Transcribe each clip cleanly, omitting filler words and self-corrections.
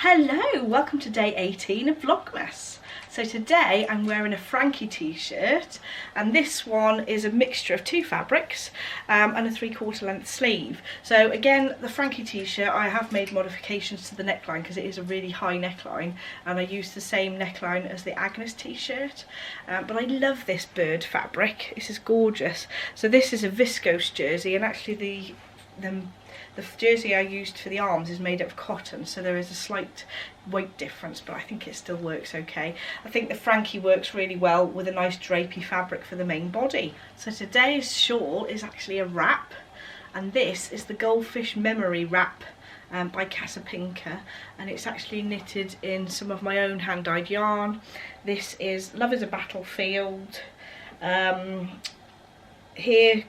Hello, welcome to day 18 of Vlogmas. So today I'm wearing a Frankie t-shirt, and this one is a mixture of two fabrics and a 3/4 length sleeve. So again, the Frankie t-shirt, I have made modifications to the neckline because it is a really high neckline, and I used the same neckline as the Agnes t-shirt. But I love this bird fabric, this is gorgeous. So this is a viscose jersey, and actually the jersey I used for the arms is made up of cotton, so there is a slight weight difference, but I think it still works okay. I think the Frankie works really well with a nice drapey fabric for the main body. So today's shawl is actually a wrap, and this is the Goldfish memory wrap by Casapinka, and it's actually knitted in some of my own hand-dyed yarn. This is Love is a Battlefield. Here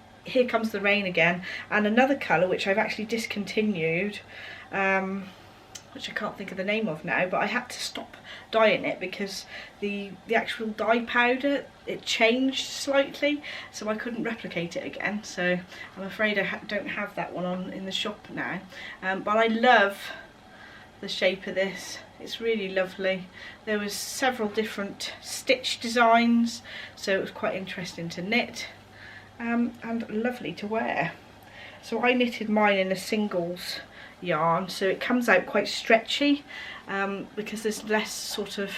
Comes the Rain again, and another colour which I've actually discontinued, which I can't think of the name of now, but I had to stop dyeing it because the actual dye powder, it changed slightly, so I couldn't replicate it again, so I'm afraid I don't have that one on in the shop now. But I love the shape of this, it's really lovely. There was several different stitch designs, so it was quite interesting to knit. And lovely to wear. So I knitted mine in a singles yarn, so it comes out quite stretchy because there's less sort of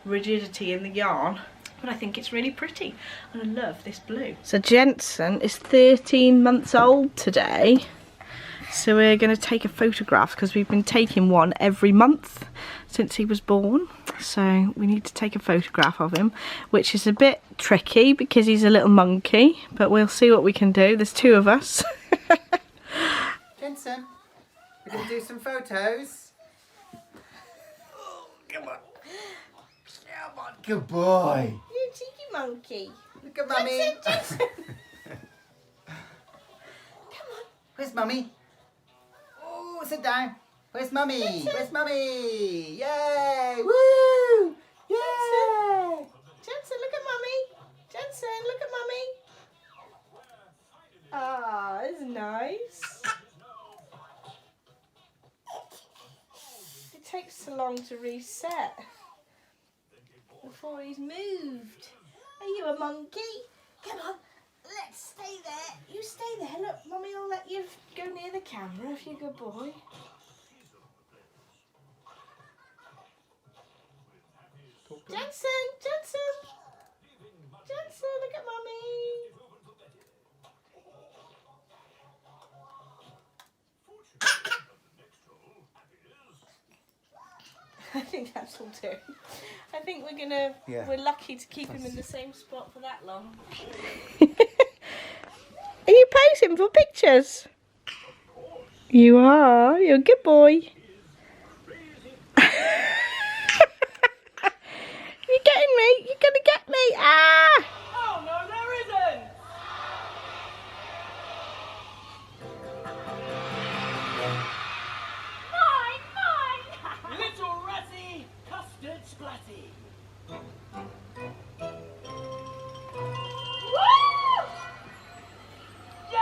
rigidity in the yarn, but I think it's really pretty, and I love this blue. So Jensen is 13 months old today, so we're going to take a photograph because we've been taking one every month since he was born. So we need to take a photograph of him, which is a bit tricky because he's a little monkey, but we'll see what we can do. There's two of us. Jensen, we're going to do some photos. Oh, come on. Come on, good boy. You cheeky monkey. Look at Mummy. Jensen. Come on. Where's Mummy? Oh, sit down. Where's Mummy? Jensen. Where's Mummy? Yay! Woo! Yay! Jensen, look at Mummy. Jensen, look at Mummy. Ah, it's nice. It takes so long to reset before he's moved. Are you a monkey? Come on, let's stay there. You stay there. Look, Mummy will let you go near the camera if you're a good boy. Jensen, Jensen, Jensen, look at Mummy. I think that's all do. I think we're lucky to keep him in the same spot for that long. Are you posing for pictures? You are. You're a good boy. You're getting me. You're gonna get me. Ah! Oh no, there isn't. Mine. Little ratty custard splatty. Woo! Yay!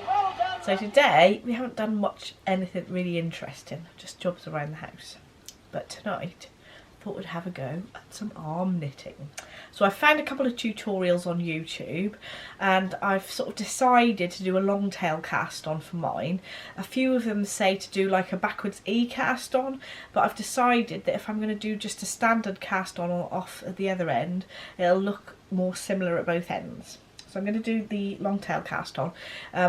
Well done. So today we haven't done anything really interesting, just jobs around the house. But tonight I thought we'd have a go at some arm knitting. So I found a couple of tutorials on YouTube, and I've sort of decided to do a long tail cast on for mine. A few of them say to do like a backwards E cast on, but I've decided that if I'm going to do just a standard cast on or off at the other end, it'll look more similar at both ends. So I'm going to do the long tail cast on,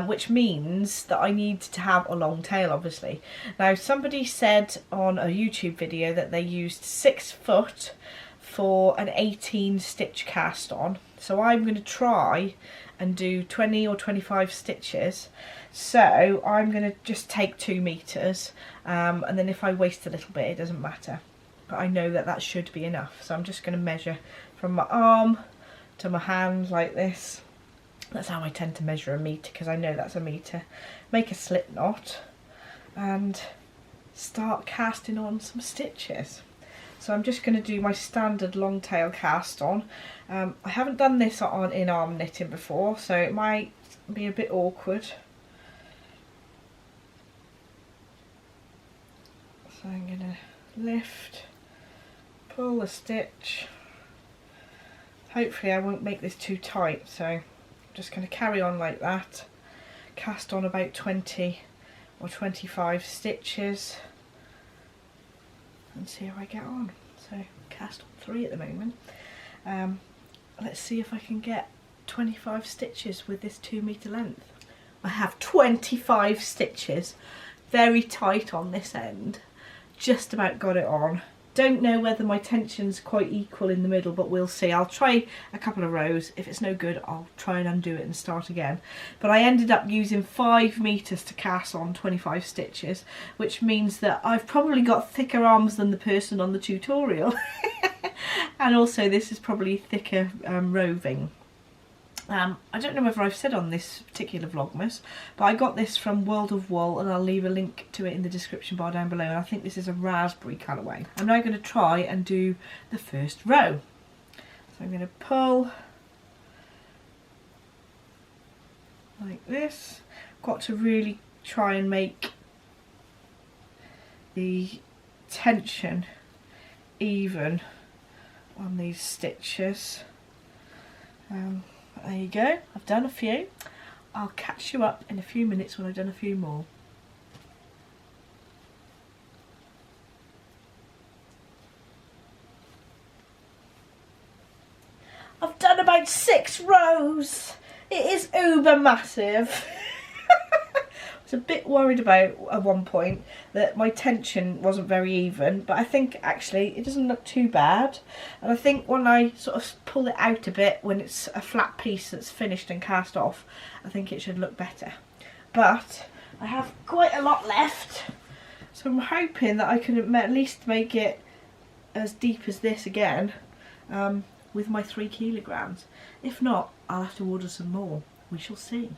which means that I need to have a long tail, obviously. Now, somebody said on a YouTube video that they used 6 foot for an 18 stitch cast on. So I'm going to try and do 20 or 25 stitches. So I'm going to just take 2 meters, and then if I waste a little bit, it doesn't matter. But I know that that should be enough. So I'm just going to measure from my arm to my hand like this. That's how I tend to measure a metre, because I know that's a metre. Make a slip knot and start casting on some stitches. So I'm just going to do my standard long tail cast on. I haven't done this in arm knitting before, so it might be a bit awkward. So I'm going to lift, pull the stitch. Hopefully I won't make this too tight, so I'm just going to carry on like that. Cast on about 20 or 25 stitches and see how I get on. So cast on 3 at the moment. Let's see if I can get 25 stitches with this 2 metre length. I have 25 stitches, very tight on this end, just about got it on. Don't know whether my tension's quite equal in the middle, but we'll see. I'll try a couple of rows. If it's no good, I'll try and undo it and start again. But I ended up using 5 metres to cast on 25 stitches, which means that I've probably got thicker arms than the person on the tutorial. And also this is probably thicker roving. I don't know whether I've said on this particular Vlogmas, but I got this from World of Wool, and I'll leave a link to it in the description bar down below, and I think this is a raspberry colourway. I'm now going to try and do the first row. So I'm going to pull like this. Got to really try and make the tension even on these stitches. There you go, I've done a few. I'll catch you up in a few minutes when I've done a few more. I've done about 6 rows. It is uber massive. I was a bit worried about at one point that my tension wasn't very even, but I think actually it doesn't look too bad. And I think when I sort of pull it out a bit, when it's a flat piece that's finished and cast off, I think it should look better. But I have quite a lot left, so I'm hoping that I can at least make it as deep as this again with my 3 kilograms. If not, I'll have to order some more. We shall see.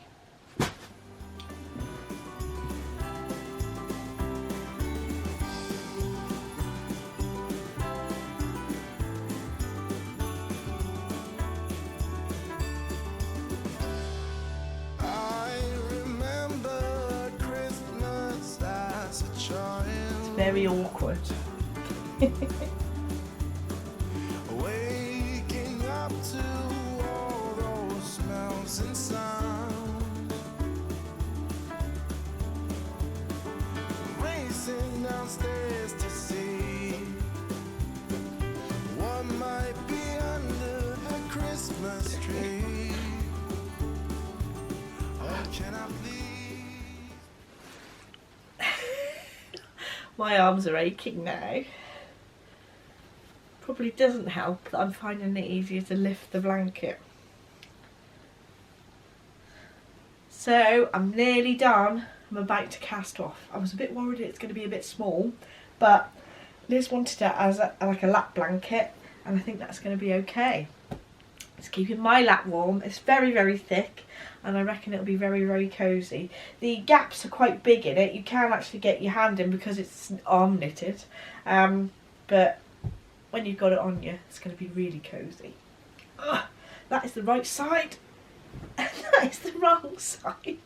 Very awkward. Waking up to all those smells and sounds, racing downstairs to see what might be under the Christmas tree. Oh, can I please? My arms are aching now. Probably doesn't help that I'm finding it easier to lift the blanket. So I'm nearly done. I'm about to cast off. I was a bit worried it's going to be a bit small, but Liz wanted it as like a lap blanket, and I think that's going to be okay. It's keeping my lap warm. It's very, very thick, and I reckon it'll be very, very cosy. The gaps are quite big in it. You can actually get your hand in because it's arm knitted, but when you've got it on you, it's going to be really cosy. That is the right side, and that is the wrong side.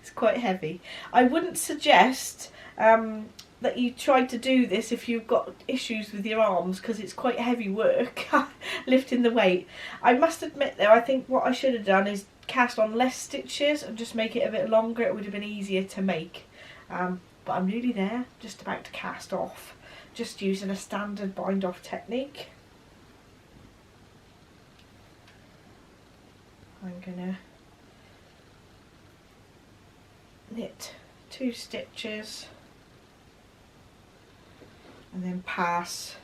It's quite heavy. I wouldn't suggest that you try to do this if you've got issues with your arms, because it's quite heavy work lifting the weight. I must admit though, I think what I should have done is cast on less stitches and just make it a bit longer. It would have been easier to make, but I'm nearly there, just about to cast off, just using a standard bind off technique. I'm gonna knit 2 stitches and then pass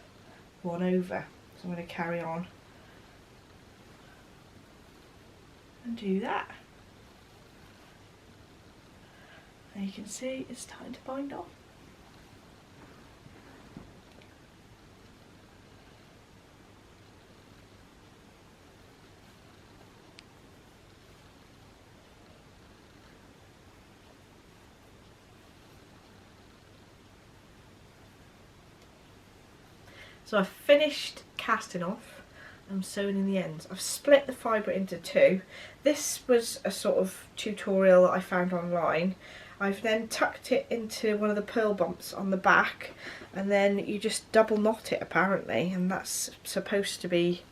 1 over. So I'm going to carry on and do that. And you can see it's starting to bind off. So I've finished casting off. I'm sewing in the ends. I've split the fibre into 2. This was a sort of tutorial that I found online. I've then tucked it into one of the pearl bumps on the back, and then you just double knot it apparently, and that's supposed to be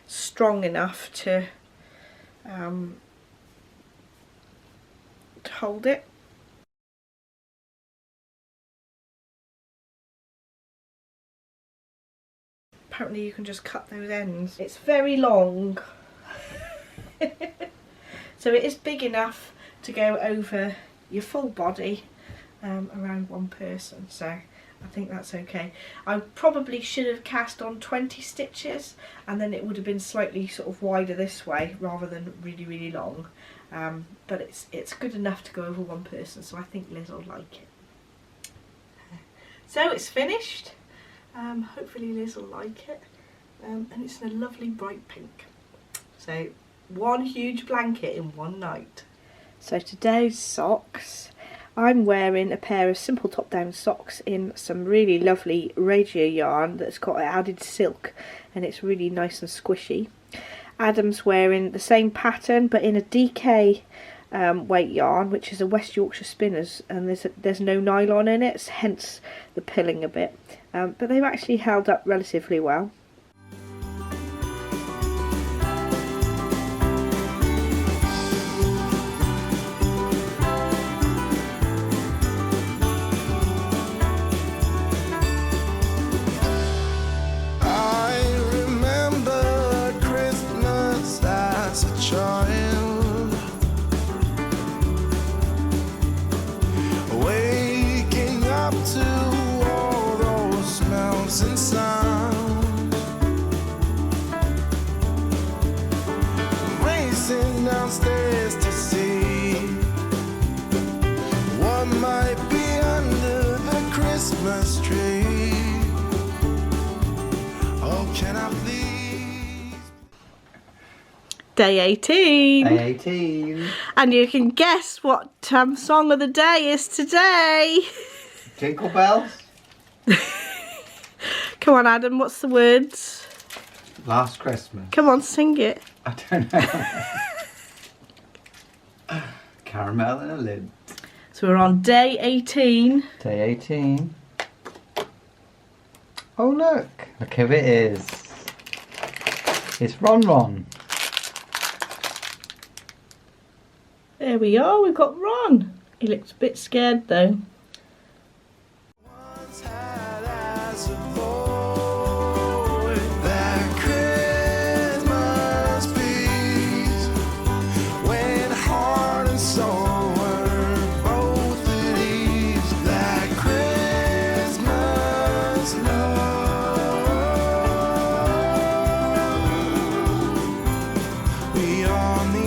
strong enough to hold it. Apparently you can just cut those ends. It's very long. So it is big enough to go over your full body around one person, so I think that's okay. I probably should have cast on 20 stitches, and then it would have been slightly sort of wider this way rather than really, really long. But it's good enough to go over one person, so I think Liz will like it. So it's finished. Hopefully Liz will like it, and it's in a lovely bright pink. So one huge blanket in one night. So today's socks, I'm wearing a pair of simple top down socks in some really lovely radio yarn that's got added silk, and it's really nice and squishy. Adam's wearing the same pattern but in a DK weight yarn, which is a West Yorkshire Spinners, and there's no nylon in it, hence the pilling a bit, but they've actually held up relatively well. Downstairs to see what might be under the Christmas tree. Oh, can I please? Day 18. Day 18. And you can guess what song of the day is today. Jingle bells. Come on, Adam, what's the words? Last Christmas. Come on, sing it. I don't know. Caramel in a lid. So we're on day 18. Day 18. Oh look who it is. It's Ron. There we are, we've got Ron. He looks a bit scared though. Once had as a boy that Christmas peace, when heart and soul were both at ease, that Christmas love. We on the